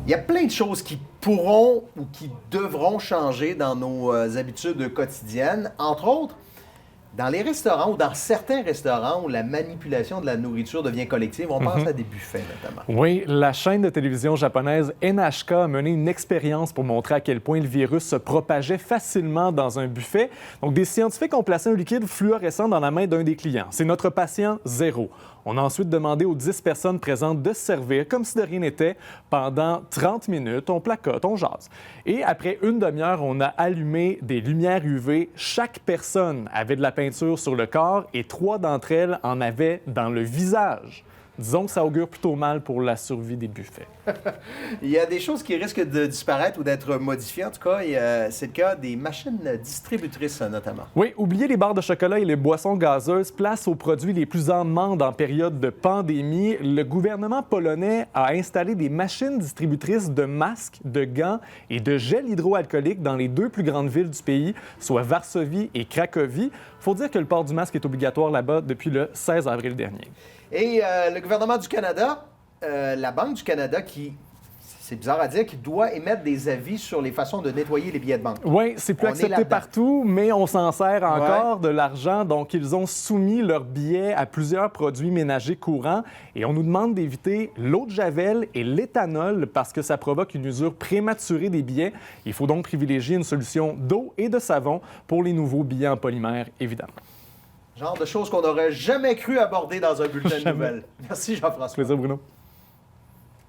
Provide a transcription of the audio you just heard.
Il y a plein de choses qui pourront ou qui devront changer dans nos habitudes quotidiennes. Entre autres, dans les restaurants ou dans certains restaurants où la manipulation de la nourriture devient collective, on pense à des buffets notamment. Oui, la chaîne de télévision japonaise NHK a mené une expérience pour montrer à quel point le virus se propageait facilement dans un buffet. Donc, des scientifiques ont placé un liquide fluorescent dans la main d'un des clients. C'est notre patient zéro. On a ensuite demandé aux 10 personnes présentes de se servir comme si de rien n'était. Pendant 30 minutes, on placote, on jase. Et après une demi-heure, on a allumé des lumières UV. Chaque personne avait de la peinture sur le corps et 3 d'entre elles en avaient dans le visage. Disons que ça augure plutôt mal pour la survie des buffets. Il y a des choses qui risquent de disparaître ou d'être modifiées. En tout cas, c'est le cas des machines distributrices notamment. Oui, oubliez les barres de chocolat et les boissons gazeuses. Place aux produits les plus en demande en période de pandémie. Le gouvernement polonais a installé des machines distributrices de masques, de gants et de gel hydroalcoolique dans les 2 plus grandes villes du pays, soit Varsovie et Cracovie. Il faut dire que le port du masque est obligatoire là-bas depuis le 16 avril dernier. Et le gouvernement du Canada, la Banque du Canada qui, c'est bizarre à dire, qui doit émettre des avis sur les façons de nettoyer les billets de banque. Oui, c'est plus accepté partout, mais on s'en sert encore de l'argent. Donc, ils ont soumis leurs billets à plusieurs produits ménagers courants et on nous demande d'éviter l'eau de javel et l'éthanol parce que ça provoque une usure prématurée des billets. Il faut donc privilégier une solution d'eau et de savon pour les nouveaux billets en polymère, évidemment. Genre de choses qu'on n'aurait jamais cru aborder dans un bulletin de nouvelles. Merci Jean-François. Plaisir, Bruno.